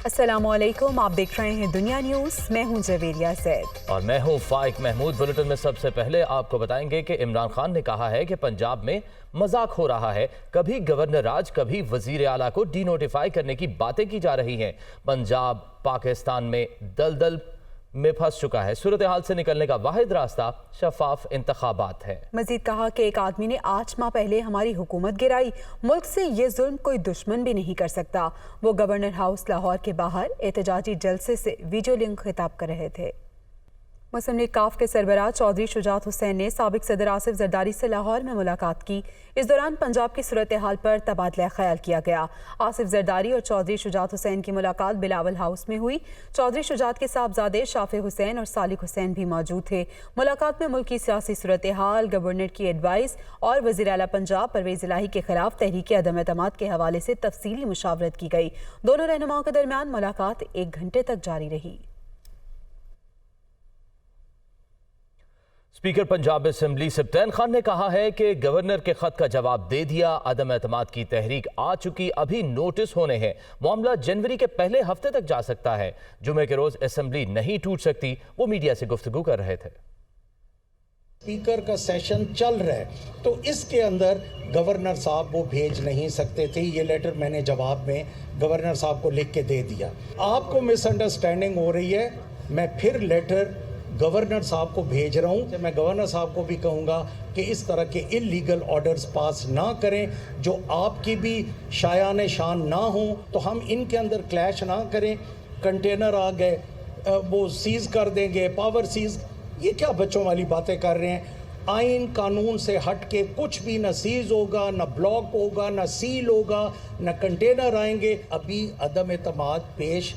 अस्सलाम वालेकुम, आप देख रहे हैं दुनिया न्यूज़। मैं हूं जवेरिया ज़ैद और मैं हूं फाइक महमूद। बुलेटिन में सबसे पहले आपको बताएंगे कि इमरान खान ने कहा है कि पंजाब में मजाक हो रहा है। कभी गवर्नर राज, कभी वजीर आला को डीनोटिफाई करने की बातें की जा रही हैं। पंजाब पाकिस्तान में दलदल में फंस चुका है। सूरत हाल से निकलने का वाहिद रास्ता शफाफ इंतखाबात है। मजीद कहा कि एक आदमी ने 8 माह पहले हमारी हुकूमत गिराई। मुल्क से ये जुल्म कोई दुश्मन भी नहीं कर सकता। वो गवर्नर हाउस लाहौर के बाहर एहतजाजी जलसे से वीडियो लिंक खिताब कर रहे थे। मुस्लिम लीग काफ के सरबराह चौधरी शुजात हुसैन ने साबिक सदर आसिफ जरदारी से लाहौर में मुलाकात की। इस दौरान पंजाब की सूरत हाल पर तबादला ख्याल किया गया। आसिफ जरदारी और चौधरी शुजात हुसैन की मुलाकात बिलावल हाउस में हुई। चौधरी शुजात के साहबजादे शाफे हुसैन और सालिक हुसैन भी मौजूद थे। मुलाकात में मुल्क की सियासी सूरत हाल, गवर्नर की एडवाइस और वज़ीर आला पंजाब परवेज़ इलाही के खिलाफ तहरीक अदम एतमाद के हवाले से तफसीली मुशावरत की गई। दोनों रहनुमाओं के दरमियान मुलाकात 1 घंटे तक जारी रही। स्पीकर पंजाब असेंबली सब्तैन खान ने कहा है कि गवर्नर के खत का जवाब दे दिया। अदम एतमाद की तहरीक आ चुकी, अभी नोटिस होने हैं। मामला जनवरी के पहले हफ्ते तक जा सकता है। जुमे के रोज असेंबली नहीं टूट सकती। वो मीडिया से गुफ्तगू कर रहे थे। स्पीकर का सेशन चल रहा है तो इसके अंदर गवर्नर साहब वो भेज नहीं सकते थे। ये लेटर मैंने जवाब में गवर्नर साहब को लिख के दे दिया। आपको मिसअंडरस्टैंडिंग हो रही है। मैं फिर लेटर गवर्नर साहब को भेज रहा हूँ। मैं गवर्नर साहब को भी कहूँगा कि इस तरह के इलीगल ऑर्डर्स पास ना करें जो आपकी भी शायान शान ना हो, तो हम इनके अंदर क्लैश ना करें। कंटेनर आ गए, वो सीज़ कर देंगे, पावर सीज़, ये क्या बच्चों वाली बातें कर रहे हैं। आइन कानून से हट के कुछ भी ना सीज़ होगा, ना ब्लॉक होगा, ना सील होगा, ना कंटेनर आएंगे। अभी अदम एतमाद पेश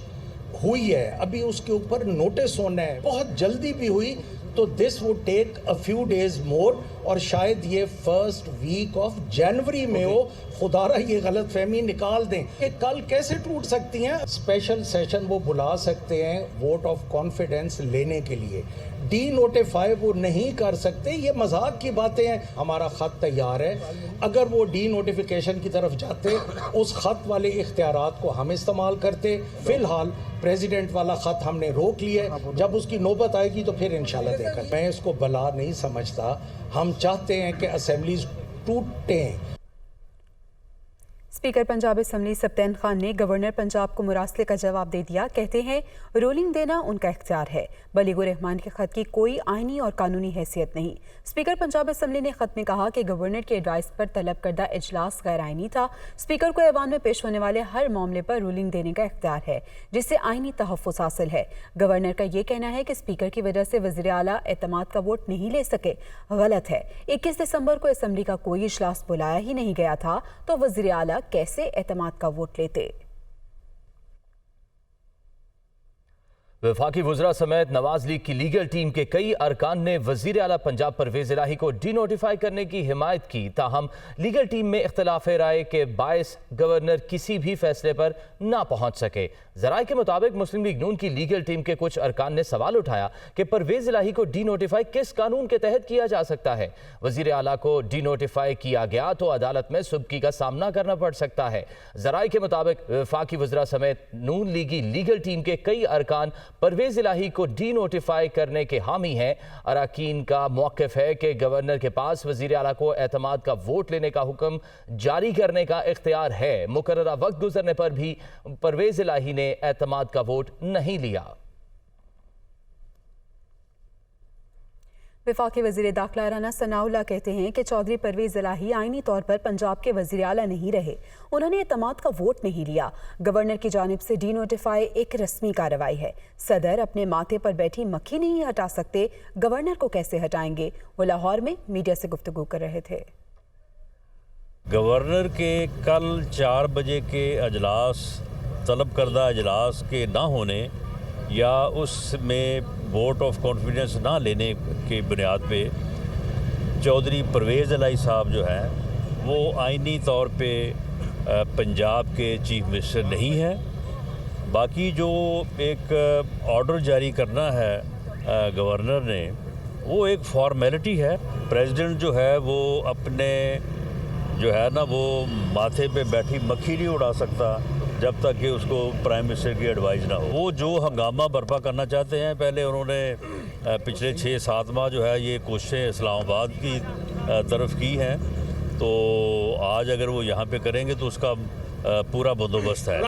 हुई है, अभी उसके ऊपर नोटिस होना है। बहुत जल्दी भी हुई तो this would take a few days more, और शायद ये फर्स्ट वीक ऑफ जनवरी में हो। खुदारा ये गलत फहमी निकाल दें कि कल कैसे टूट सकती हैं। स्पेशल सेशन वो बुला सकते हैं वोट ऑफ कॉन्फिडेंस लेने के लिए, डी नोटिफाई वो नहीं कर सकते। ये मजाक की बातें हैं। हमारा ख़त तैयार है। अगर वो डी नोटिफिकेशन की तरफ जाते, उस ख़त वाले इख्तियारात को हम इस्तेमाल करते। फ़िलहाल प्रेसिडेंट वाला ख़त हमने रोक लिया। जब उसकी नौबत आएगी तो फिर इंशाल्लाह देखा। मैं इसको बला नहीं समझता। हम चाहते हैं कि असेंबलीज टूटें। स्पीकर पंजाब असेंबली सब्तैन खान ने गवर्नर पंजाब को मुरासले का जवाब दे दिया। कहते हैं रूलिंग देना उनका इख्तियार है। बलीगो रहमान के खत की कोई आइनी और कानूनी हैसियत नहीं। स्पीकर पंजाब असेंबली ने खत में कहा कि गवर्नर की एडवाइस पर तलब करदा इजलास गैर आइनी था। स्पीकर को ऐवान में पेश होने वाले हर मामले पर रूलिंग देने का इख्तियार है, जिससे आइनी तहफ़्फ़ुज़ हासिल है। गवर्नर का ये कहना है कि स्पीकर की वजह से वज़ीर आला एतमाद का वोट नहीं ले सके, गलत है। 21 दिसंबर को असेंबली का कोई इजलास बुलाया ही नहीं गया था, तो वज़ीर आला कैसे एतमाद का वोट लेते। वफाकी वज़रा समेत नवाज लीग की लीगल टीम के कई अरकान ने वज़ीर आला पंजाब परवेज़ इलाही को डीनोटिफाई करने की हिमायत की। ताहम लीगल टीम में इख्तिलाफ राय के बायस गवर्नर किसी भी फैसले पर ना पहुँच सके। ज़राए के मुताबिक मुस्लिम लीग नून की लीगल टीम के कुछ अरकान ने सवाल उठाया कि परवेज़ इलाही को डीनोटिफाई किस कानून के तहत किया जा सकता है। वज़ीर आला को डीनोटिफाई किया गया तो अदालत में सुबकी का सामना करना पड़ सकता है। ज़राए के मुताबिक वफाकी वज़रा समेत नून लीगी लीगल टीम के कई अरकान परवेज़ इलाही को डी नोटिफाई करने के हामी हैं। अरकान का मौक़िफ़ है कि गवर्नर के पास वज़ीर आला को एतमाद का वोट लेने का हुक्म जारी करने का इख्तियार है। मुकर्ररा वक्त गुजरने पर भी परवेज़ इलाही ने एतमाद का वोट नहीं लिया। वफाकी वज़ीर दाखिला राना सनाउल्लाह कहते हैं कि चौधरी परवेज़ इलाही आइनी तौर पर पंजाब के वज़ीर आला नहीं रहे। उन्होंने एतमाद का वोट नहीं लिया। गवर्नर की जानिब से डी नोटिफाई एक रस्मी कार्रवाई है। सदर अपने माथे पर बैठी मक्खी नहीं हटा सकते, गवर्नर को कैसे हटाएंगे। वो लाहौर में मीडिया से गुफ्तगू कर रहे थे। गवर्नर के कल 4 बजे के अजलास, तलब करदा अजलास के ना होने या उसमें वोट ऑफ कॉन्फिडेंस ना लेने की बुनियाद पे चौधरी परवेज़ इलाही साहब जो हैं वो आइनी तौर पे पंजाब के चीफ मिनिस्टर नहीं हैं। बाकी जो एक ऑर्डर जारी करना है गवर्नर ने, वो एक फॉर्मेलिटी है। प्रेसिडेंट जो है वो अपने जो है ना वो माथे पे बैठी मक्खी नहीं उड़ा सकता। جب تک کہ اس کو پرائم منسٹر کی ایڈوائز نہ ہو. وہ جو ہنگامہ برپا کرنا چاہتے ہیں، پہلے انہوں نے پچھلے 6-7 ماہ جو ہے یہ کوششیں اسلام آباد کی طرف کی ہیں، تو آج اگر وہ یہاں پہ کریں گے تو اس کا پورا بندوبست ہے.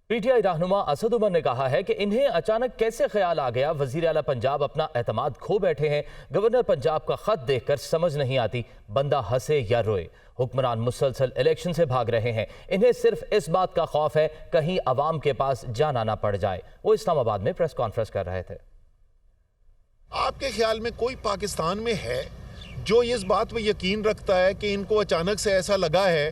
پی ٹی آئی رہنما اسد عمر نے کہا ہے کہ انہیں اچانک کیسے خیال آ گیا، وزیر اعلیٰ پنجاب اپنا اعتماد کھو بیٹھے ہیں، گورنر پنجاب کا خط دیکھ کر سمجھ نہیں آتی بندہ ہنسے یا روئے. حکمران مسلسل الیکشن سے بھاگ رہے ہیں، انہیں صرف اس بات کا خوف ہے کہیں عوام کے پاس جانا نہ پڑ جائے. وہ اسلام آباد میں پریس کانفرنس کر رہے تھے. آپ کے خیال میں کوئی پاکستان میں ہے جو اس بات پہ یقین رکھتا ہے کہ ان کو اچانک سے ایسا لگا ہے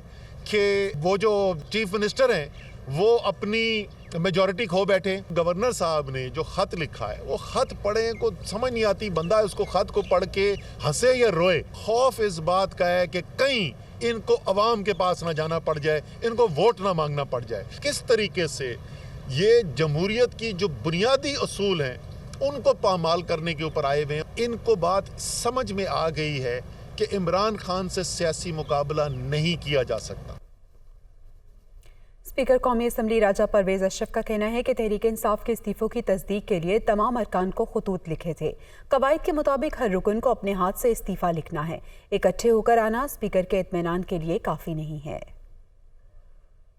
کہ وہ جو چیف منسٹر ہیں وہ اپنی میجورٹی کھو بیٹھے؟ گورنر صاحب نے جو خط لکھا ہے وہ خط پڑھیں کو سمجھ نہیں آتی بندہ اس کو خط کو پڑھ کے ہنسے یا روئے. خوف اس بات کا ہے کہ کہیں ان کو عوام کے پاس نہ جانا پڑ جائے، ان کو ووٹ نہ مانگنا پڑ جائے. کس طریقے سے یہ جمہوریت کی جو بنیادی اصول ہیں ان کو پامال کرنے کے اوپر آئے ہوئے ہیں. ان کو بات سمجھ میں آ گئی ہے کہ عمران خان سے سیاسی مقابلہ نہیں کیا جا سکتا. اسپیکر قومی اسمبلی راجہ پرویز اشرف کا کہنا ہے کہ تحریک انصاف کے استعفوں کی تصدیق کے لیے تمام ارکان کو خطوط لکھے تھے. قواعد کے مطابق ہر رکن کو اپنے ہاتھ سے استعفیٰ لکھنا ہے. اکٹھے ہو کر آنا اسپیکر کے اطمینان کے لیے کافی نہیں ہے.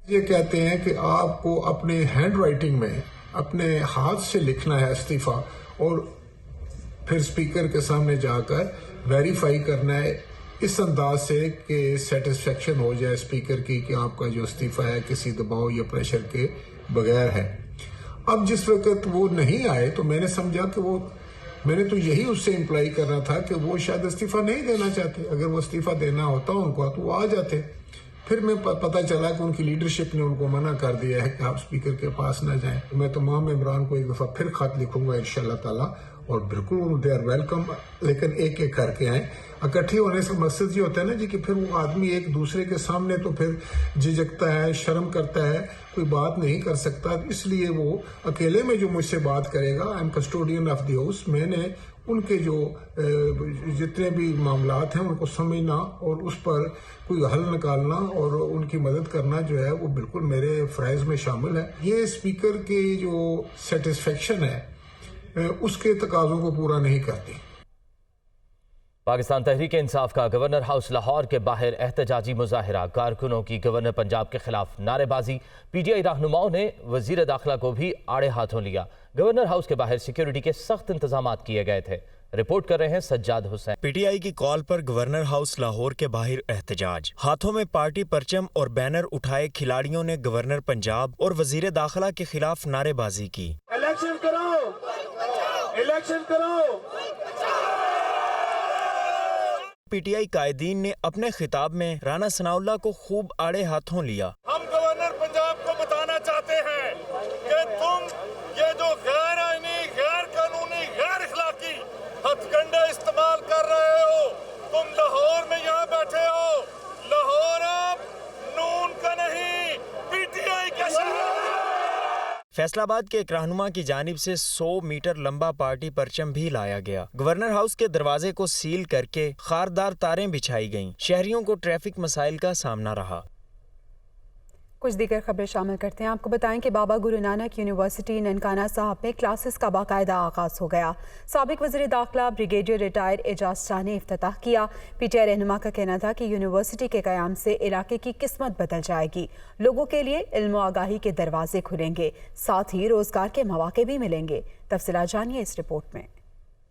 یہ کہتے ہیں کہ آپ کو اپنے ہینڈ رائٹنگ میں اپنے ہاتھ سے لکھنا ہے استعفیٰ اور پھر اسپیکر کے سامنے جا کر ویریفائی کرنا ہے اس انداز سے کہ سیٹسفیکشن ہو جائے اسپیکر کی کہ آپ کا جو استعفیٰ ہے کسی دباؤ یا پریشر کے بغیر ہے. اب جس وقت وہ نہیں آئے تو میں نے سمجھا کہ میں نے تو یہی اس سے امپلائی کرنا تھا کہ وہ شاید استعفیٰ نہیں دینا چاہتے. اگر وہ استعفیٰ دینا ہوتا ان کو تو وہ آ جاتے. پھر میں پتہ چلا کہ ان کی لیڈرشپ نے ان کو منع کر دیا ہے کہ آپ اسپیکر کے پاس نہ جائیں. میں تمام ممبران کو ایک دفعہ پھر خط لکھوں گا انشاءاللہ تعالیٰ، اور بالکل دے آر ویلکم، لیکن ایک ایک کر کے آئیں. اکٹھے ہونے سے مقصد یہ ہوتا ہے نا جی کہ پھر وہ آدمی ایک دوسرے کے سامنے تو پھر جھجکتا ہے، شرم کرتا ہے، کوئی بات نہیں کر سکتا. اس لیے وہ اکیلے میں جو مجھ سے بات کرے گا، I am custodian of the house, میں نے ان کے جو جتنے بھی معاملات ہیں ان کو سمجھنا اور اس پر کوئی حل نکالنا اور ان کی مدد کرنا جو ہے وہ بالکل میرے فرائض میں شامل ہے. یہ اسپیکر کی جو سیٹسفیکشن ہے اس کے تقاضوں کو پورا نہیں کرتی. پاکستان تحریک انصاف کا گورنر ہاؤس لاہور کے باہر احتجاجی مظاہرہ، کارکنوں کی گورنر پنجاب کے خلاف نعرے بازی. پی ٹی آئی رہنماؤں نے وزیر داخلہ کو بھی آڑے ہاتھوں لیا. گورنر ہاؤس کے باہر سیکیورٹی کے سخت انتظامات کیے گئے تھے. رپورٹ کر رہے ہیں سجاد حسین. پی ٹی آئی کی کال پر گورنر ہاؤس لاہور کے باہر احتجاج، ہاتھوں میں پارٹی پرچم اور بینر اٹھائے کھلاڑیوں نے گورنر پنجاب اور وزیر داخلہ کے خلاف نعرے بازی کی. الیکشن کرو، الیکشن کرو. پی ٹی آئی قائدین نے اپنے خطاب میں رانا ثناء اللہ کو خوب آڑے ہاتھوں لیا. ہم گورنر پنجاب کو بتانا چاہتے ہیں کہ تم یہ جو غیر آئینی، غیر قانونی، غیر اخلاقی ہتھ کنڈے استعمال کر رہے ہو. تم لاہور میں یہاں بیٹھے ہو، لاہور اب نون کا نہیں پی ٹی آئی کا شہر. فیصل آباد کے ایک رہنما کی جانب سے 100 میٹر لمبا پارٹی پرچم بھی لایا گیا. گورنر ہاؤس کے دروازے کو سیل کر کے خاردار تاریں بچھائی گئیں. شہریوں کو ٹریفک مسائل کا سامنا رہا. کچھ دیگر خبریں شامل کرتے ہیں. آپ کو بتائیں کہ بابا گرو نانک یونیورسٹی ننکانہ صاحب میں کلاسز کا باقاعدہ آغاز ہو گیا. سابق وزیر داخلہ بریگیڈیئر ریٹائر اعجاز شاہ نے افتتاح کیا. پی ٹی آئی رہنما کا کہنا تھا کہ یونیورسٹی کے قیام سے علاقے کی قسمت بدل جائے گی. لوگوں کے لیے علم و آگاہی کے دروازے کھلیں گے، ساتھ ہی روزگار کے مواقع بھی ملیں گے. تفصیلات جانیے اس رپورٹ میں.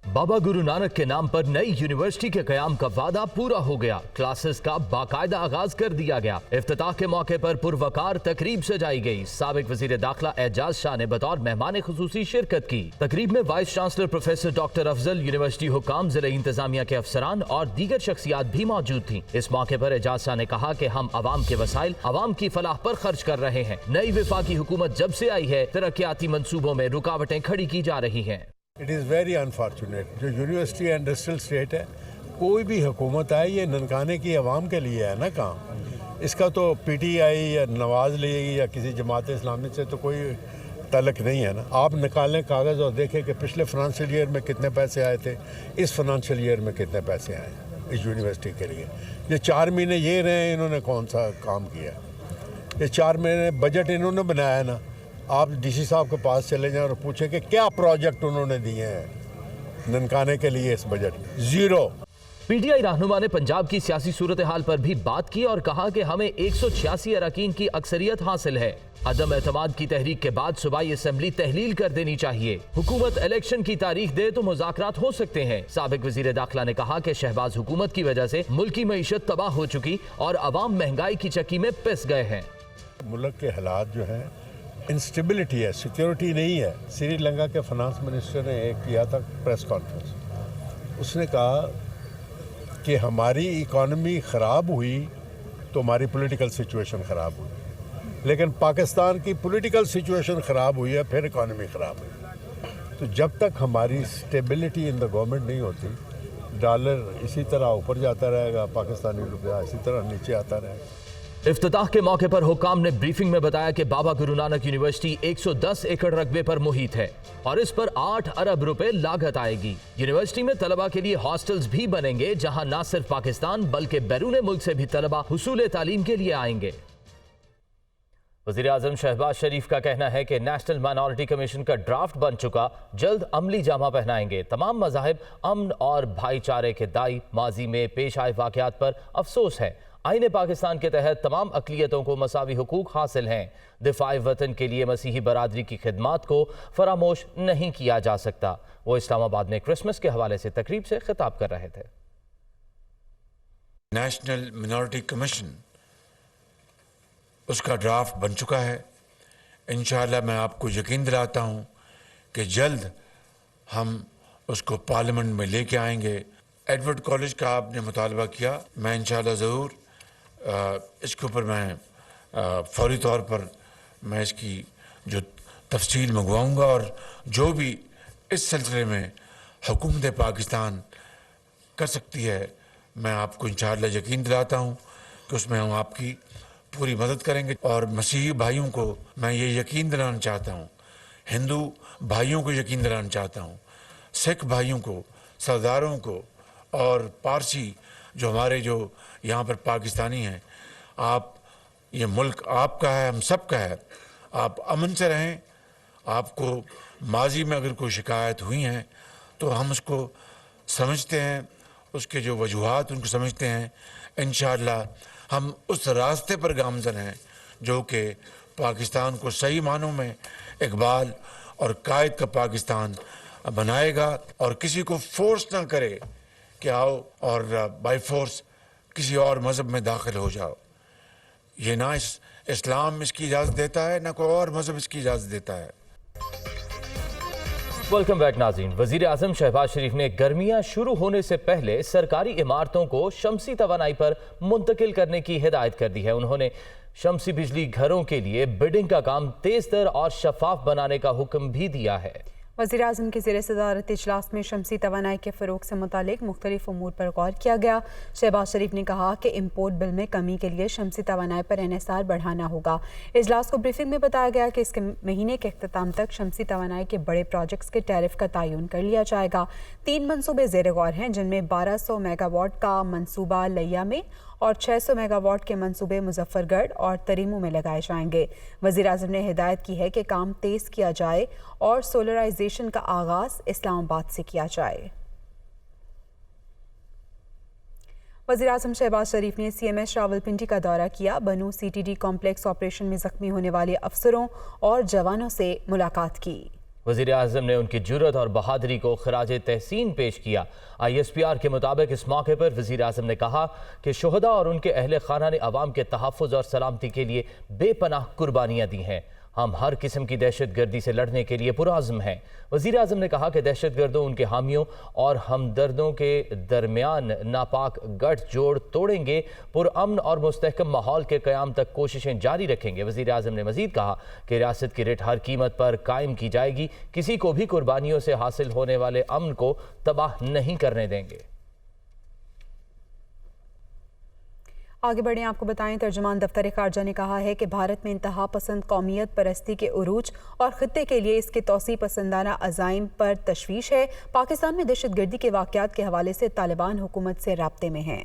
بابا گرو نانک کے نام پر نئی یونیورسٹی کے قیام کا وعدہ پورا ہو گیا. کلاسز کا باقاعدہ آغاز کر دیا گیا. افتتاح کے موقع پر پروقار تقریب سجائی گئی. سابق وزیر داخلہ اعجاز شاہ نے بطور مہمان خصوصی شرکت کی. تقریب میں وائس چانسلر پروفیسر ڈاکٹر افضل، یونیورسٹی حکام، ضلعی انتظامیہ کے افسران اور دیگر شخصیات بھی موجود تھیں. اس موقع پر اعجاز شاہ نے کہا کہ ہم عوام کے وسائل عوام کی فلاح پر خرچ کر رہے ہیں. نئی وفاقی حکومت جب سے آئی ہے ترقیاتی منصوبوں میں رکاوٹیں کھڑی کی جا رہی ہیں. اٹ از ویری انفارچونیٹ جو یونیورسٹی انڈسٹریل اسٹیٹ ہے، کوئی بھی حکومت آئے یہ ننکانے کی عوام کے لیے ہے نا کام. اس کا تو پی ٹی آئی یا نواز لیگ یا کسی جماعت اسلامی سے تو کوئی تعلق نہیں ہے نا. آپ نکالیں کاغذ اور دیکھیں کہ پچھلے فنانشل ایئر میں کتنے پیسے آئے تھے، اس فنانشل ایئر میں کتنے پیسے آئے اس یونیورسٹی کے لیے. یہ 4 مہینے یہ رہے ہیں انہوں نے کون سا کام کیا. ये 4 महीने बजट इन्होंने बनाया ना, आप डीसी साहब के पास चले जाएं और पूछें कि क्या प्रोजेक्ट उन्होंने दिए हैं ननकाने के लिए इस बजट में, ज़ीरो। पीटीआई रहनुमा ने पंजाब की सियासी सूरत हाल पर भी बात की और कहा कि हमें 186 अरकान की अक्सरियत हासिल है। अदम एतमाद की तहरीक के बाद सूबाई असेंबली तहलील कर देनी चाहिए। हुकूमत इलेक्शन की तारीख दे तो मुज़ाकरात हो सकते हैं। साबिक वज़ीर दाखिला ने कहा कि शहबाज हुकूमत की वजह से मुल्क की मईशत तबाह हो चुकी और अवाम महंगाई की चक्की में पिस गए हैं। मुल्क के हालात जो हैं, इंस्टेबिलिटी है, सिक्योरिटी नहीं है। श्रीलंका के फाइनेंस मिनिस्टर ने एक किया था प्रेस कॉन्फ्रेंस, उसने कहा कि हमारी इकॉनमी ख़राब हुई तो हमारी पॉलिटिकल सिचुएशन ख़राब हुई, लेकिन पाकिस्तान की पॉलिटिकल सिचुएशन ख़राब हुई है, फिर इकॉनमी ख़राब हुई। तो जब तक हमारी स्टेबिलिटी इन द गवर्नमेंट नहीं होती, डॉलर इसी तरह ऊपर जाता रहेगा, पाकिस्तानी रुपया इसी तरह नीचे आता रहेगा। इफ्तिताह के मौके पर हुक्काम ने ब्रीफिंग में बताया कि बाबा गुरु नानक यूनिवर्सिटी 110 एकड़ रकबे पर मुहित है और इस पर 8 अरब रुपए लागत आएगी। यूनिवर्सिटी में तलबा के लिए हॉस्टल्स भी बनेंगे जहां न सिर्फ पाकिस्तान बल्कि बैरून मुल्क से भी तलबा हुसूल तालीम के लिए आएंगे। वज़ीर आज़म शहबाज शरीफ का कहना है कि नेशनल माइनॉरिटी कमीशन का ड्राफ्ट बन चुका, जल्द अमली जामा पहनाएंगे। तमाम मज़ाहिब अमन और भाईचारे के दाई, माजी में पेश आए वाक़यात पर अफसोस है। आईने पाकिस्तान के तहत तमाम अक़लियतों को मसावी हुकूक हासिल हैं। दिफाए वतन के लिए मसीही बरादरी की खिदमात को फरामोश नहीं किया जा सकता। वो इस्लामाबाद में क्रिसमस के हवाले से तकरीब से खिताब कर रहे थे। नेशनल मिनॉरिटी कमीशन, उसका ड्राफ्ट बन चुका है। इंशाअल्लाह मैं आपको यकीन दिलाता हूँ कि जल्द हम उसको पार्लियामेंट में लेके आएंगे। एडवर्ड कॉलेज का आपने मुतालबा किया, मैं इंशाअल्लाह ज़रूर इसके ऊपर मैं फौरी तौर पर मैं इसकी जो तफसील मंगवाऊँगा और जो भी इस सिलसिले में हुकूमत पाकिस्तान कर सकती है, मैं आपको इंशाअल्लाह यकीन दिलाता हूँ कि उसमें हम आपकी पूरी मदद करेंगे। और मसीही भाइयों को मैं ये यकीन दिलाना चाहता हूँ, हिंदू भाइयों को यकीन दिलाना चाहता हूँ, सिख भाइयों को, सरदारों को और पारसी जो हमारे जो यहाँ पर पाकिस्तानी हैं, आप, ये मुल्क आपका है, हम सब का है। आप अमन से रहें। आपको माजी में अगर कोई शिकायत हुई हैं तो हम उसको समझते हैं, उसके जो वजूहात उनको समझते हैं। इंशाअल्लाह हम उस रास्ते पर गामज़न हैं जो कि पाकिस्तान को सही मानों में इकबाल और कायद का पाकिस्तान बनाएगा और किसी को फोर्स ना करे कि आओ और बाय फोर्स किसी और मज़हब में दाखिल हो जाओ। ये ना इस्लाम इसकी इजाज़त देता है, ना कोई और मज़हब इसकी इजाज़त देता है। वेलकम बैक नाज़रीन। वज़ीर आज़म शहबाज शरीफ ने गर्मियां शुरू होने से पहले सरकारी इमारतों को शमसी तवानाई पर मुंतकिल करने की हिदायत कर दी है। उन्होंने शमसी बिजली घरों के लिए बिडिंग का काम तेज तर और शफाफ बनाने का हुक्म भी दिया है। वज़ीर आज़म के ज़ेर सदारत इजलास में शमसी तवानाई के फ़रोग़ से मुतालिक मुख्तलिफ उमूर पर गौर किया गया। शहबाज शरीफ ने कहा कि इम्पोर्ट बिल में कमी के लिए शमसी तवानाई पर एनएसआर बढ़ाना होगा। इजलास को ब्रीफिंग में बताया गया कि इसके महीने के अख्ताम तक शमसी तवानाई के बड़े प्रोजेक्ट्स के टैरिफ का तयन कर लिया जाएगा। 3 मनसूबे ज़ेर गौर हैं, जिनमें 1200 मेगावाट का मनसूबा लिया में और 600 मेगावाट के मंसूबे मुजफ्फरगढ़ और तरीमू में लगाए जाएंगे। वज़ीर आज़म ने हिदायत की है कि काम तेज़ किया जाए और सोलराइजेशन का आगाज़ इस्लामाबाद से किया जाए। वज़ीर आज़म शहबाज शरीफ ने CMS रावलपिंडी का दौरा किया। बनू CTD कॉम्प्लेक्स ऑपरेशन में ज़ख्मी होने वाले अफसरों और जवानों से मुलाकात की। वज़ीर आज़म ने उनकी जुर्रत और बहादुरी को खराज तहसीन पेश किया। ISPR के मुताबिक इस मौके पर वज़ीर आज़म ने कहा कि शुहदा और उनके अहले खाना ने अवाम के तहफ़्फ़ुज़ और सलामती के लिए बेपनाह कुर्बानियाँ दी हैं। हम हर किस्म की दहशत गर्दी से लड़ने के लिए पुरआज़म हैं। वज़ीर आज़म ने कहा कि दहशत गर्दों, उनके हामियों और हमदर्दों के दरमियान नापाक गठजोड़ तोड़ेंगे, पुरअमन और मुस्तहकम माहौल के क़याम तक कोशिशें जारी रखेंगे। वज़ीर आज़म ने मज़ीद कहा कि रियासत की रिट हर कीमत पर कायम की जाएगी, किसी को भी कुर्बानियों से हासिल होने वाले अमन को तबाह नहीं करने देंगे। आगे बढ़ें, आपको बताएं तर्जुमान दफ्तर खारजा ने कहा है कि भारत में इंतहा पसंद कौमियत परस्ती के उरूज और खित्ते के लिए इसके तौसी पसंदाना अज़ाइम पर तशवीश है। पाकिस्तान में दहशत गर्दी के वाक़यात के हवाले से तालिबान हुकूमत से राब्ते में हैं।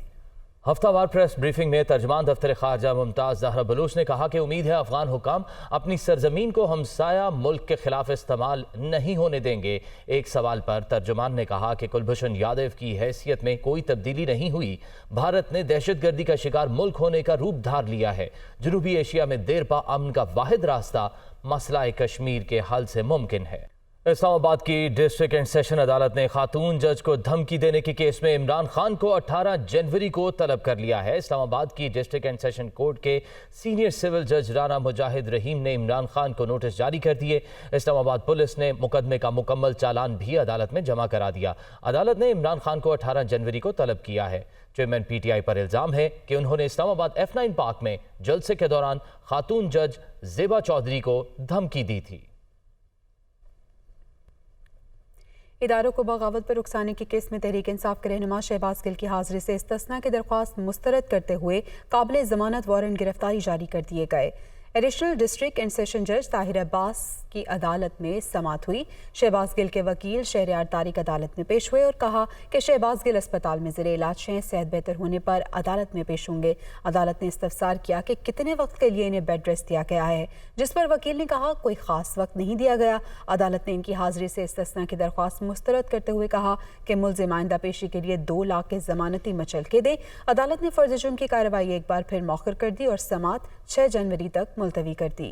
ہفتہ وار پریس بریفنگ میں ترجمان دفتر خارجہ ممتاز زہرا بلوچ نے کہا کہ امید ہے افغان حکام اپنی سرزمین کو ہمسایہ ملک کے خلاف استعمال نہیں ہونے دیں گے۔ ایک سوال پر ترجمان نے کہا کہ کلبھوشن یادو کی حیثیت میں کوئی تبدیلی نہیں ہوئی۔ بھارت نے دہشت گردی کا شکار ملک ہونے کا روپ دھار لیا ہے۔ جنوبی ایشیا میں دیر پا امن کا واحد راستہ مسئلہ کشمیر کے حل سے ممکن ہے۔ اسلام آباد کی ڈسٹرکٹ اینڈ سیشن عدالت نے خاتون جج کو دھمکی دینے کے کیس میں عمران خان کو 18 جنوری کو طلب کر لیا ہے۔ اسلام آباد کی ڈسٹرکٹ اینڈ سیشن کورٹ کے سینئر سول جج رانا مجاہد رحیم نے عمران خان کو نوٹس جاری کر دیے۔ اسلام آباد پولیس نے مقدمے کا مکمل چالان بھی عدالت میں جمع کرا دیا۔ عدالت نے عمران خان کو 18 جنوری کو طلب کیا ہے۔ چیئرمین پی ٹی آئی پر الزام ہے کہ انہوں نے اسلام آباد F9 پارک میں جلسے کے دوران خاتون جج زیبا چودھری کو دھمکی دی تھی۔ اداروں کو بغاوت پر اکسانے کے کیس میں تحریک انصاف کے رہنما شہباز گل کی حاضری سے استثناء کی درخواست مسترد کرتے ہوئے قابل ضمانت وارنٹ گرفتاری جاری کر دیے گئے۔ ایڈیشنل ڈسٹرکٹ اینڈ سیشن جج طاہر عباس کی عدالت میں سماعت ہوئی۔ شہباز گل کے وکیل شہریار طارق عدالت میں پیش ہوئے اور کہا کہ شہباز گل اسپتال میں زیر علاج ہیں، صحت بہتر ہونے پر عدالت میں پیش ہوں گے۔ عدالت نے استفسار کیا کہ کتنے وقت کے لیے انہیں بیڈ ریسٹ دیا گیا ہے، جس پر وکیل نے کہا کوئی خاص وقت نہیں دیا گیا۔ عدالت نے ان کی حاضری سے استثناء کی درخواست مسترد کرتے ہوئے کہا کہ ملزم آئندہ پیشی کے لیے 2 لاکھ کے ضمانتی مچلکے دیں۔ عدالت نے فرض جرم کی کارروائی ایک بار پھر مؤخر کر دی اور سماعت 6 جنوری تک ملتوی کر دی۔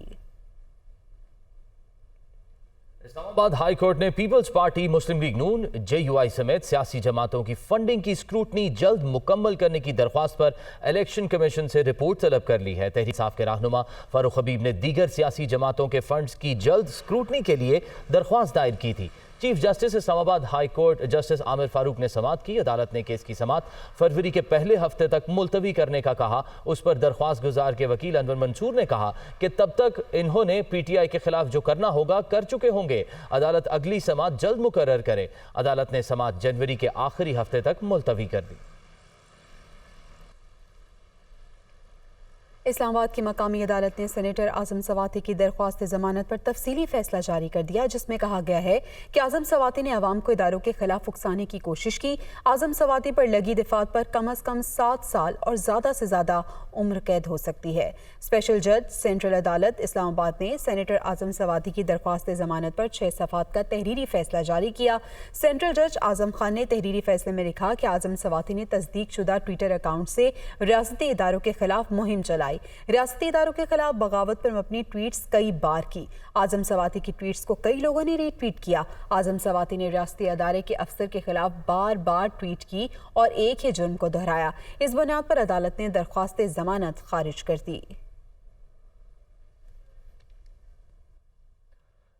اسلام آباد ہائی کورٹ نے پیپلز پارٹی، مسلم لیگ نون، JUI سمیت سیاسی جماعتوں کی فنڈنگ کی اسکروٹنی جلد مکمل کرنے کی درخواست پر الیکشن کمیشن سے رپورٹ طلب کر لی ہے۔ تحریک انصاف کے رہنما فاروق حبیب نے دیگر سیاسی جماعتوں کے فنڈز کی جلد اسکروٹنی کے لیے درخواست دائر کی تھی۔ چیف جسٹس اسلام آباد ہائی کورٹ جسٹس عامر فاروق نے سماعت کی۔ عدالت نے کیس کی سماعت فروری کے پہلے ہفتے تک ملتوی کرنے کا کہا۔ اس پر درخواست گزار کے وکیل انور منصور نے کہا کہ تب تک انہوں نے PTI کے خلاف جو کرنا ہوگا کر چکے ہوں گے۔ عدالت اگلی سماعت جلد مقرر کرے۔ عدالت نے سماعت جنوری کے آخری ہفتے تک ملتوی کر دی۔ اسلام آباد کی مقامی عدالت نے سینیٹر اعظم سواتی کی درخواست ضمانت پر تفصیلی فیصلہ جاری کر دیا، جس میں کہا گیا ہے کہ اعظم سواتی نے عوام کو اداروں کے خلاف اکسانے کی کوشش کی۔ اعظم سواتی پر لگی دفعات پر کم از کم 7 سال اور زیادہ سے زیادہ عمر قید ہو سکتی ہے۔ اسپیشل جج سینٹرل عدالت اسلام آباد نے سینیٹر اعظم سواتی کی درخواست ضمانت پر 6 صفحات کا تحریری فیصلہ جاری کیا۔ سینٹرل جج اعظم خان نے تحریری فیصلے میں لکھا کہ اعظم سواتی نے تصدیق شدہ ٹویٹر اکاؤنٹ سے ریاستی اداروں کے خلاف مہم چلائی، ریاستی اداروں کے خلاف بغاوت پر مبنی ٹویٹس کئی بار کی۔ اعظم سواتی کی ٹویٹس کو کئی لوگوں نے ری ٹویٹ کیا۔ اعظم سواتی نے ریاستی ادارے کے افسر کے خلاف بار بار ٹویٹ کی اور ایک ہی جرم کو دہرایا۔ اس بنیاد پر عدالت نے درخواست ضمانت خارج کر دی۔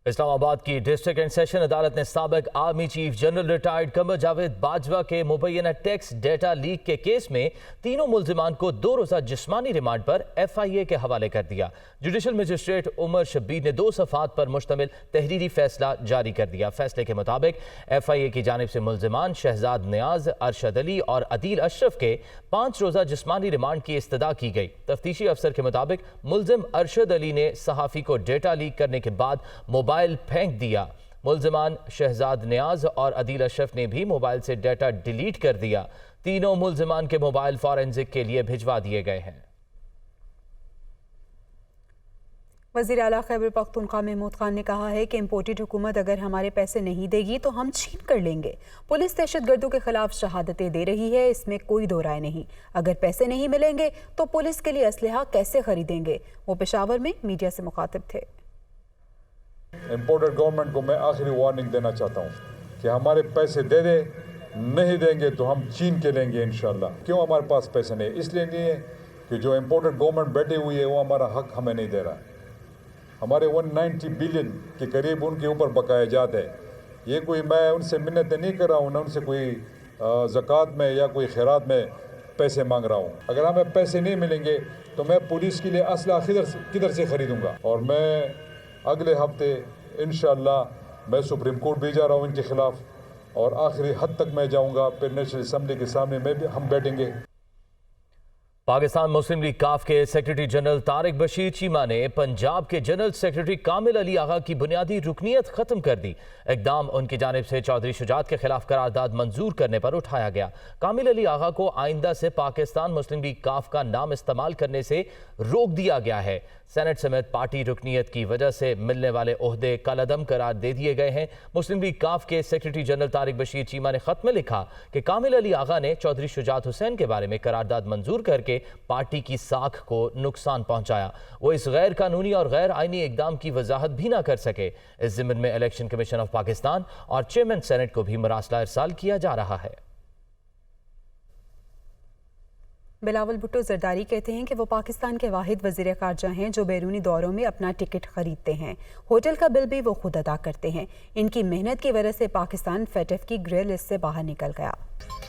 اسلام آباد کی ڈسٹرکٹ اینڈ سیشن عدالت نے سابق army chief general retired Qamar Javed Bajwa کے مبینہ ٹیکس ڈیٹا لیک کے کیس میں تینوں ملزمان کو 2 روزہ جسمانی ریمانڈ پر FIA کے حوالے کر دیا۔ جوڈیشل مجسٹریٹ عمر شبیر نے 2 صفحات پر مشتمل تحریری فیصلہ جاری کر دیا۔ فیصلے کے مطابق FIA کی جانب سے ملزمان شہزاد نیاز، ارشد علی اور عدیل اشرف کے 5 روزہ جسمانی ریمانڈ کی استدعا کی گئی۔ تفتیشی افسر کے مطابق ملزم ارشد علی نے صحافی کو ڈیٹا لیک کرنے کے بعد موبائل پھینک دیا۔ ملزمان شہزاد نیاز اور عدیل اشرف نے بھی موبائل سے ڈیٹا ڈیلیٹ کر دیا۔ تینوں ملزمان کے موبائل فورینزک کے لیے بھجوا دیے گئے ہیں۔ وزیر اعلیٰ خیبر پختونخوا محمود خان نے کہا ہے کہ امپورٹڈ حکومت اگر ہمارے پیسے نہیں دے گی تو ہم چھین کر لیں گے۔ پولیس دہشت گردوں کے خلاف شہادتیں دے رہی ہے، اس میں کوئی دو رائے نہیں۔ اگر پیسے نہیں ملیں گے تو پولیس کے لیے اسلحہ کیسے خریدیں گے؟ وہ پشاور میں میڈیا سے مخاطب تھے۔ امپورٹڈ گورنمنٹ کو میں آخری وارننگ دینا چاہتا ہوں کہ ہمارے پیسے دے دے، نہیں دیں گے تو ہم چھین کے لیں گے انشاءاللہ۔ کیوں ہمارے پاس پیسے نہیں؟ اس لیے نہیں ہے کہ جو امپورٹڈ گورنمنٹ بیٹھی ہوئی ہے وہ ہمارا حق ہمیں نہیں دے رہا ہے۔ ہمارے 190 بلین کے قریب ان کے اوپر بقایا جات ہے۔ یہ کوئی میں ان سے منتیں نہیں کر رہا ہوں، نہ ان سے کوئی زکوٰۃ میں یا کوئی خیرات میں پیسے مانگ رہا ہوں۔ اگر ہمیں پیسے نہیں ملیں گے تو میں پولیس کے لیے اسلحہ کدھر سے خریدوں گا؟ اور میں اگلے ہفتے انشاءاللہ میں سپریم کورٹ بھی جا رہا ہوں ان کے خلاف، اور آخری حد تک میں جاؤں گا، پھر نیشنل اسمبلی کے سامنے ہم بیٹھیں گے۔ पाकिस्तान मुस्लिम लीग काफ के सेक्रेटरी जनरल तारिक बशीर चीमा ने पंजाब के जनरल सेक्रेटरी कामिल अली आगा की बुनियादी रुकनीत खत्म कर दी। इकदाम उनकी जानिब से चौधरी शुजात के खिलाफ करारदाद मंजूर करने पर उठाया गया। कामिल अली आगा को आइंदा से पाकिस्तान मुस्लिम लीग काफ का नाम इस्तेमाल करने से रोक दिया गया है। सेनेट समेत पार्टी रुकनीत की वजह से मिलने वाले ओहदे कलअदम करार दे दिए गए हैं। मुस्लिम लीग काफ के सेक्रेटरी जनरल तारिक बशीर चीमा ने खत में लिखा कि कामिल अली आगा ने चौधरी शुजात हुसैन के बारे में करारदाद मंजूर करके पार्टी की साख को नुकसान पहुंचाया। वो इस गैर कानूनी और गैर आईनी इकदाम की वजाहत भी ना कर सके। इस ज़िम्न में इलेक्शन कमीशन ऑफ पाकिस्तान और चेयरमैन सेनेट को भी मरासला इरसाल किया जा रहा है। बिलावल भुट्टो जरदारी कहते हैं कि वो पाकिस्तान के वाहिद वज़ीर ख़ारजा हैं जो बैरूनी दौरों में अपना टिकट खरीदते हैं। होटल का बिल भी वो खुद अदा करते हैं। इनकी मेहनत की वजह से पाकिस्तान फेटफ की ग्रे लिस्ट से बाहर निकल गया।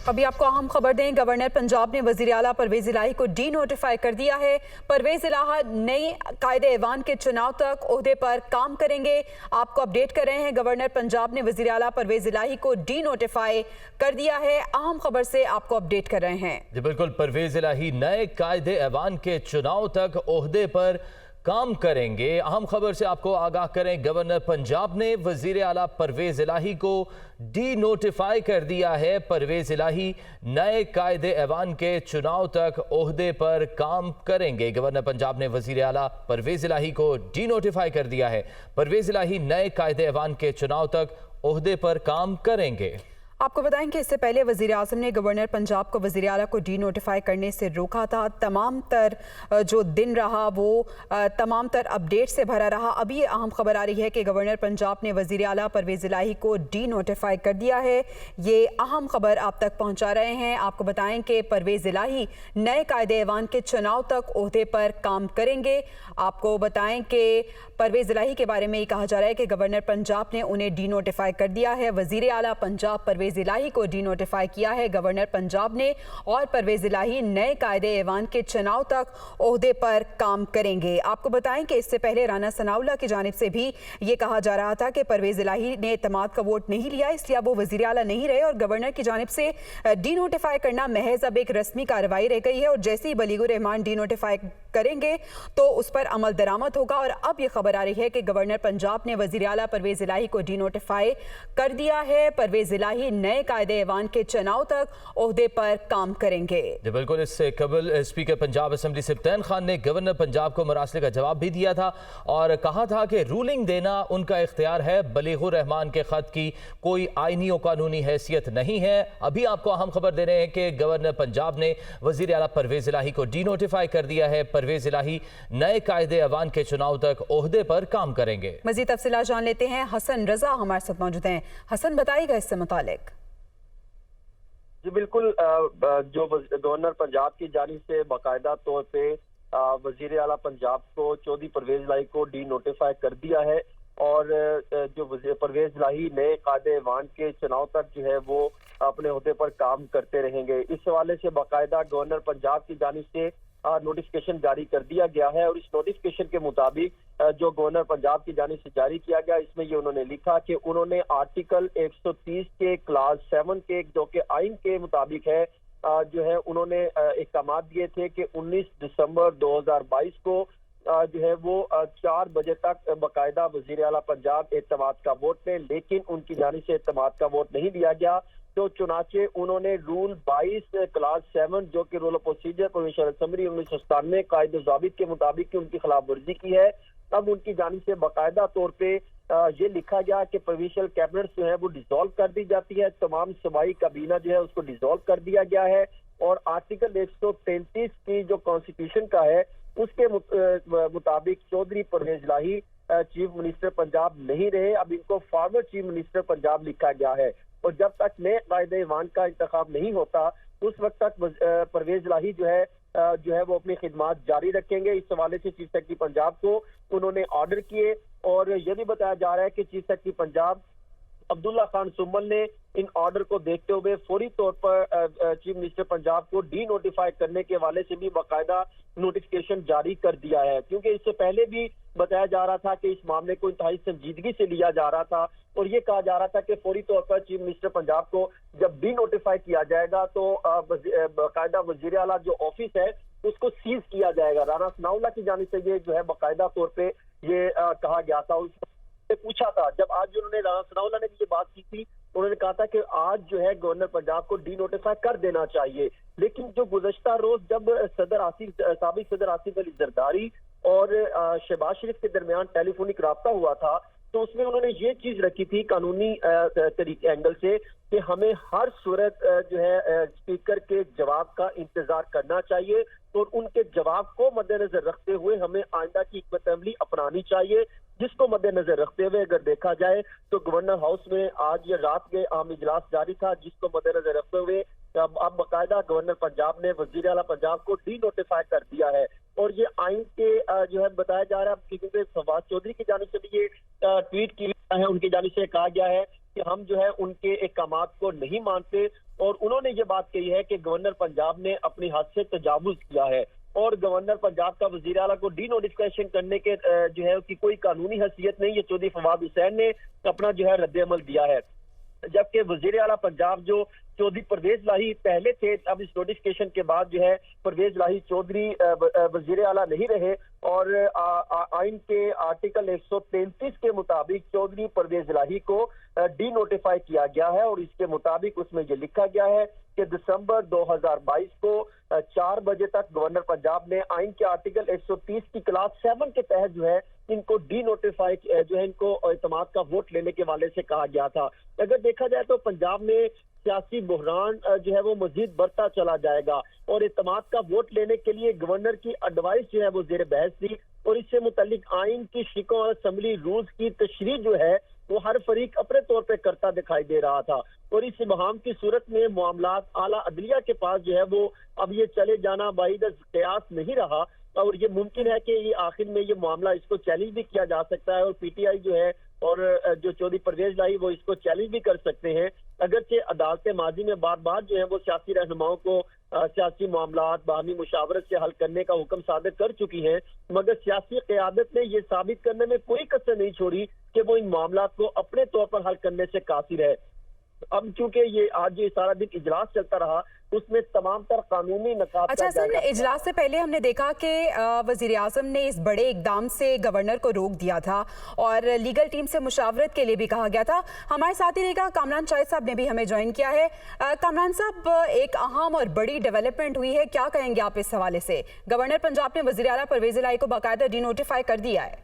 अभी आपको अहम खबर दें, गवर्नर पंजाब ने वज़ीर आला परवेज़ इलाही को डी नोटिफाई कर दिया है। परवेज़ इलाहा नई कायदे ऐवान के चुनाव तक ओहदे पर काम करेंगे। आपको अपडेट कर रहे हैं, गवर्नर पंजाब ने वज़ीर आला परवेज़ इलाही को डी नोटिफाई कर दिया है। अहम खबर से आपको अपडेट कर रहे हैं। जी बिल्कुल, परवेज़ इलाही नए कायदे ऐवान के चुनाव तक ओहदे पर काम करेंगे। अहम खबर से आपको आगाह करें, गवर्नर पंजाब ने वजीर आला परवेज़ इलाही को डी नोटिफाई कर दिया है। परवेज़ इलाही नए कायदे ऐवान के चुनाव तक ओहदे पर काम करेंगे। गवर्नर पंजाब ने वजीर आला परवेज़ इलाही को डी नोटिफाई कर दिया है। परवेज़ इलाही नए कायदे ऐवान के चुनाव तक ओहदे पर काम करेंगे। आपको बताएं कि इससे पहले वज़ीर आज़म ने गवर्नर पंजाब को वज़ीर आला को डी नोटिफाई करने से रोका था। तमाम तर जो दिन रहा वो तमाम तर अपडेट से भरा रहा। अभी ये अहम खबर आ रही है कि गवर्नर पंजाब ने वज़ीर आला परवेज़ इलाही को डी नोटिफाई कर दिया है। ये अहम खबर आप तक पहुंचा रहे हैं। आपको बताएं कि परवेज़ इलाही नए कायदे ऐवान के चुनाव तक ओहदे पर काम करेंगे। आपको बताएं कि परवेज़ इलाही के बारे में ये कहा जा रहा है कि गवर्नर पंजाब ने उन्हें डी नोटिफाई कर दिया है। वज़ीर आला पंजाब परवेज़ इलाही को डी नोटिफाई किया है गवर्नर पंजाब ने, और परवेज़ इलाही नए कायदे ऐवान के चुनाव तक ओहदे पर काम करेंगे। आपको बताएं कि इससे पहले राना सनाउल्लाह की जानिब से भी ये कहा जा रहा था कि परवेज़ इलाही ने एतमाद का वोट नहीं लिया, इसलिए वो वज़ीर आला नहीं रहे और गवर्नर की जानिब से डी नोटिफाई करना महज अब एक रस्मी कार्रवाई रह गई है। और जैसे ही बलीगुर रहमान डी नोटिफाई करेंगे तो उस पर अमल दरामद होगा। और अब ये खबर आ रही है कि गवर्नर पंजाब ने वज़ीर आला परवेज़ इलाही को डी नोटिफाई कर दिया है। परवेज़ इलाही नए कायदे ऐवान के चुनाव तक ओहदे पर काम करेंगे। जी बिल्कुल, इससे कबल स्पीकर पंजाब असेंबली सिब्तैन खान ने गवर्नर पंजाब को मरासले का जवाब भी दिया था और कहा था कि रूलिंग देना उनका इख्तियार है। बलीगुर रहमान के खत की कोई आईनी और कानूनी हैसियत नहीं है। अभी आपको अहम खबर दे रहे हैं कि गवर्नर पंजाब ने वज़ीर आला परवेज़ इलाही को डी नोटिफाई कर दिया है। परवेज़ इलाही नए कायदे ऐवान के चुनाव तक ओहदे पर काम करेंगे। मज़ीद तफसीलात जान लेते हैं। हसन रजा हमारे साथ मौजूद हैं। हसन, बताइएगा इससे मुतालिक। जी बिल्कुल, जो गवर्नर पंजाब की जानिब से बाकायदा तौर पे वजीर आला पंजाब को चौधरी परवेज़ इलाही को डी नोटिफाई कर दिया है और जो परवेज़ इलाही नए कायदे ऐवान के चुनाव तक जो है वो अपने ओहदे पर काम करते रहेंगे। इस हवाले से बाकायदा गवर्नर पंजाब की जानिब से नोटिफिकेशन जारी कर दिया गया है और इस नोटिफिकेशन के मुताबिक जो गवर्नर पंजाब की जानिब से जारी किया गया, इसमें ये उन्होंने लिखा कि उन्होंने आर्टिकल 130 के क्लास 7 के जो कि आइन के मुताबिक है जो है उन्होंने अहकाम दिए थे कि 19 दिसंबर 2022 को जो है वो 4 बजे तक बाकायदा वज़ीर आला पंजाब एतमाद का वोट लें, लेकिन उनकी जानिब से एतमाद का वोट नहीं दिया गया। तो चुनाचे उन्होंने रूल 22 क्लास 7 जो कि rule of procedure provincial assembly 1997 कायदे ज़ाबित के मुताबिक उनकी खिलाफ वर्जी की है। अब उनकी जानिब से बाकायदा तौर पे ये लिखा गया कि प्रोविंशियल कैबिनेट जो है वो डिसॉल्व कर दी जाती है। तमाम सूबाई काबीना जो है उसको डिसॉल्व कर दिया गया है और आर्टिकल 133 की जो कॉन्स्टिट्यूशन का है उसके मुताबिक चौधरी परवेज़ इलाही चीफ मिनिस्टर पंजाब नहीं रहे। अब इनको फॉर्मर चीफ मिनिस्टर पंजाब लिखा गया है और जब तक नए कायदे ऐवान का इंतखाब नहीं होता उस वक्त तक परवेज़ इलाही जो है वो अपनी खिदमात जारी रखेंगे। इस हवाले से चीफ सेक्रेटरी पंजाब को उन्होंने ऑर्डर किए और ये भी बताया जा रहा है कि चीफ सेक्रेटरी पंजाब अब्दुल्ला खान सुम्मल ने इन ऑर्डर को देखते हुए फौरी तौर पर चीफ मिनिस्टर पंजाब को डी नोटिफाई करने के हवाले से भी बाकायदा नोटिफिकेशन जारी कर दिया है, क्योंकि इससे पहले भी बताया जा रहा था कि इस मामले को इंतहाई संजीदगी से लिया जा रहा था और ये कहा जा रहा था कि फौरी तौर पर चीफ मिनिस्टर पंजाब को जब डी नोटिफाई किया जाएगा तो बाकायदा वज़ीर आला जो ऑफिस है اس کو سیز کیا جائے گا. رانا ثناءاللہ کی جانب سے یہ جو ہے باقاعدہ طور پہ یہ کہا گیا تھا. سے پوچھا تھا جب آج انہوں نے رانا ثناءاللہ نے بھی یہ بات کی تھی, انہوں نے کہا تھا کہ آج جو ہے گورنر پنجاب کو ڈی نوٹیفائی کر دینا چاہیے. لیکن جو گزشتہ روز جب سابق صدر آصف علی زرداری اور شہباز شریف کے درمیان ٹیلی فونک رابطہ ہوا تھا, تو اس میں انہوں نے یہ چیز رکھی تھی قانونی طریقے اینگل سے کہ ہمیں ہر صورت جو ہے اسپیکر کے جواب کا انتظار کرنا چاہیے, اور ان کے جواب کو مد نظر رکھتے ہوئے ہمیں آئندہ کی حکمت عملی اپنانی چاہیے, جس کو مد نظر رکھتے ہوئے اگر دیکھا جائے تو گورنر ہاؤس میں آج یہ رات کے عام اجلاس جاری تھا, جس کو مد نظر رکھتے ہوئے اب باقاعدہ گورنر پنجاب نے وزیر اعلیٰ پنجاب کو ڈی نوٹیفائی کر دیا ہے. اور یہ آئین کے جو ہے بتایا جا رہا ہے, کیونکہ فواد چودھری کی جانب سے بھی یہ ٹویٹ کیا ہے, ان کی جانب سے کہا گیا ہے کہ ہم جو ہے ان کے احکامات کو نہیں مانتے, اور انہوں نے یہ بات کہی ہے کہ گورنر پنجاب نے اپنی حد سے تجاوز کیا ہے, اور گورنر پنجاب کا وزیر اعلیٰ کو ڈی نوٹیفیکیشن کرنے کے جو ہے کی کوئی قانونی حیثیت نہیں. یہ چودھری فواد حسین نے اپنا جو ہے رد عمل دیا ہے, جبکہ وزیر اعلیٰ پنجاب جو چودھری پرویز لاہی پہلے تھے, اب اس نوٹیفیکیشن کے بعد جو ہے پرویز لاہی چودھری وزیر اعلیٰ نہیں رہے, اور آئین کے آرٹیکل 133 کے مطابق چودھری پرویز لاہی کو ڈی نوٹیفائی کیا گیا ہے, اور اس کے مطابق اس میں یہ لکھا گیا ہے کہ دسمبر 2022 کو 4 بجے تک گورنر پنجاب نے آئین کے آرٹیکل 130 کی کلاس 7 کے تحت جو ہے ان کو ڈی نوٹیفائی جو ہے ان کو اعتماد کا ووٹ لینے کے حوالے سے کہا گیا تھا. اگر دیکھا جائے تو پنجاب میں سیاسی بحران جو ہے وہ مزید بڑھتا چلا جائے گا, اور اعتماد کا ووٹ لینے کے لیے گورنر کی ایڈوائس جو ہے وہ زیر بحث تھی, اور اس سے متعلق آئین کی شکوں اور اسمبلی رولز کی تشریح جو ہے وہ ہر فریق اپنے طور پہ کرتا دکھائی دے رہا تھا, اور اس ابہام کی صورت میں معاملات اعلیٰ عدلیہ کے پاس جو ہے وہ اب یہ چلے جانا بعید از قیاس نہیں رہا, اور یہ ممکن ہے کہ یہ آخر میں یہ معاملہ اس کو چیلنج بھی کیا جا سکتا ہے, اور پی ٹی آئی جو ہے اور جو چودھری پرویز لاہی وہ اس کو چیلنج بھی کر سکتے ہیں. اگرچہ عدالتیں ماضی میں بار بار جو ہے وہ سیاسی رہنماؤں کو سیاسی معاملات باہمی مشاورت سے حل کرنے کا حکم صادر کر چکی ہیں, مگر سیاسی قیادت نے یہ ثابت کرنے میں کوئی کسر نہیں چھوڑی کہ وہ ان معاملات کو اپنے طور پر حل کرنے سے قاصر ہے. اب چونکہ یہ آج یہ سارا دن اجلاس چلتا رہا, اس میں تمام تر قانونی نکات. اچھا سر, اجلاس سے پہلے ہم نے دیکھا کہ وزیر اعظم نے اس بڑے اقدام سے گورنر کو روک دیا تھا, اور لیگل ٹیم سے مشاورت کے لیے بھی کہا گیا تھا. ہمارے ساتھی رہے گا کامران شاہد صاحب نے بھی ہمیں جوائن کیا ہے. کامران صاحب, ایک اہم اور بڑی ڈیولپمنٹ ہوئی ہے, کیا کہیں گے آپ اس حوالے سے؟ گورنر پنجاب نے وزیر اعلیٰ پرویز لاہی کو باقاعدہ ڈی نوٹیفائی کر دیا ہے.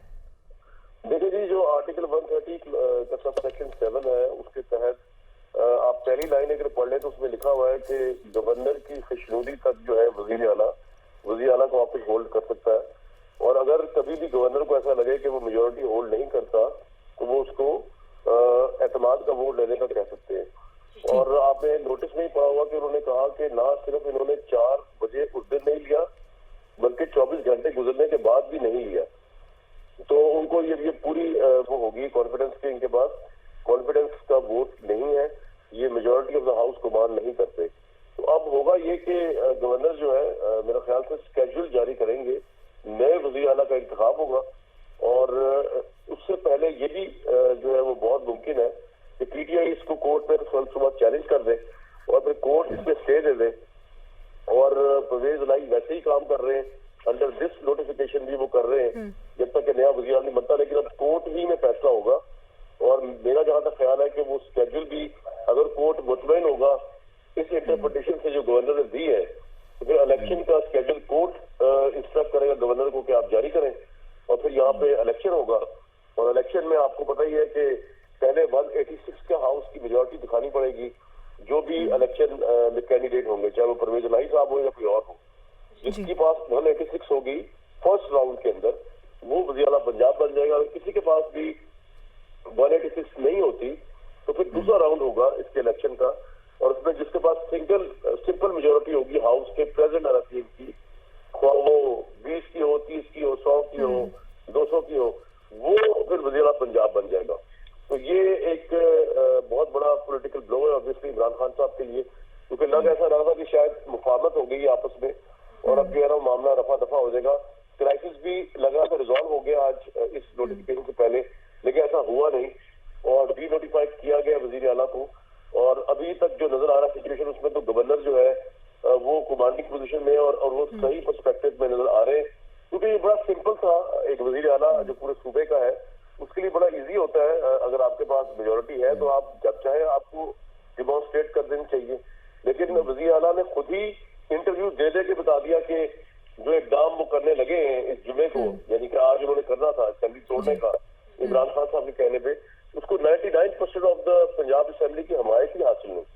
دیکھیں جی, جو آرٹیکل 130 کا سب سیکشن 7 ہے, اس کے تحت آپ پہلی لائن اگر پڑھ لیں تو اس میں لکھا ہوا ہے کہ گورنر کی خوشنودی تک جو ہے وزیر اعلیٰ کو واپس ہولڈ کر سکتا ہے, اور اگر کبھی بھی گورنر کو ایسا لگے کہ وہ میجورٹی ہولڈ نہیں کرتا تو وہ اس کو اعتماد کا ووٹ لینے کا کہہ سکتے ہیں. اور آپ نے نوٹس میں ہی پڑھا ہوا کہ انہوں نے کہا کہ نہ صرف انہوں نے 4 بجے اس دن نہیں لیا, بلکہ 24 گھنٹے گزرنے کے بعد بھی نہیں لیا. تو ان کو یہ پوری وہ ہوگی کانفیڈنس کہ ان کے پاس کانفیڈنس کا ووٹ نہیں ہے, یہ میجورٹی آف دا ہاؤس کو مان نہیں کرتے. تو اب ہوگا یہ کہ گورنر جو ہے میرا خیال سے اسکیجول جاری کریں گے, نئے وزیر اعلیٰ کا انتخاب ہوگا, اور اس سے پہلے یہ بھی جو ہے وہ بہت ممکن ہے کہ پی ٹی آئی اس کو کورٹ میں کل صبح چیلنج کر دے, اور پھر کورٹ اس میں اسٹے دے دے, اور پرویز لاہی ویسے ہی کام کر رہے ہیں, انڈر دس نوٹیفیکیشن بھی وہ کر رہے ہیں جب تک کہ نیا وزیر اعلیٰ نہیں بنتا, لیکن اب کورٹ ہی میں فیصلہ ہوگا. اور میرا جہاں تک خیال ہے کہ وہ اسکیجول بھی اگر کورٹ مطمئن ہوگا اس انٹرپریٹیشن سے جو گورنر نے دی ہے, تو پھر الیکشن کا اسکیجول کورٹ انسٹرکٹ کرے گا گورنر کو کہ آپ جاری کریں, اور پھر یہاں پہ الیکشن ہوگا. اور الیکشن میں آپ کو پتہ ہی ہے کہ پہلے 186 کے ہاؤس کی میجورٹی دکھانی پڑے گی جو بھی الیکشن میں کینڈیڈیٹ ہوں گے, چاہے وہ پرویز لاہی صاحب ہو یا کوئی اور ہو. جس کے پاس 186 ہوگی فرسٹ راؤنڈ کے اندر وہ وزیر اعلیٰ پنجاب بن جائے گا. اگر کسی کے پاس بھی 186 نہیں ہوتی تو پھر دوسرا راؤنڈ ہوگا اس کے الیکشن کا, اور اس میں جس کے پاس سمپل میجورٹی ہوگی ہاؤس کے پریزیڈنٹ اراکین کی, خواہ وہ 20 کی ہو, 30 کی ہو, 100 کی ہو, 200 کی ہو, وہ پھر وزیر اعلیٰ پنجاب بن جائے گا. تو یہ ایک بہت بڑا پولیٹیکل بلو ہے obviously عمران خان صاحب کے لیے, کیونکہ لگ ایسا رہا تھا کہ شاید مفاہمت ہو گئی آپس میں, اور اب جو ہے نا معاملہ رفع دفع ہو جائے گا. کرائسس بھی لگا کہ ریزالو ہو گیا آج اس نوٹیفیکیشن سے پہلے, لیکن ایسا ہوا نہیں, اور ڈی نوٹیفائی کیا گیا وزیر اعلیٰ کو. اور ابھی تک جو نظر آ رہا ہے سچویشن, اس میں تو گورنر جو ہے وہ کمانڈنگ پوزیشن میں, اور وہ صحیح پرسپیکٹو वजीर आला जो पूरे सूबे का है उसके लिए बड़ा इजी होता है, अगर आपके पास मेजोरिटी है तो आप जब चाहे आपको डिमॉन्स्ट्रेट कर देनी चाहिए। लेकिन वजीर आला ने खुद ही इंटरव्यू दे दे के बता दिया कि जो इकदाम वो करने लगे हैं इस जुमे को, यानी कि आज उन्होंने करना था असेंबली तोड़ने का इमरान खान साहब के कहने पे, उसको 99% ऑफ द पंजाब असेंबली की हमायत ही हासिल नहीं।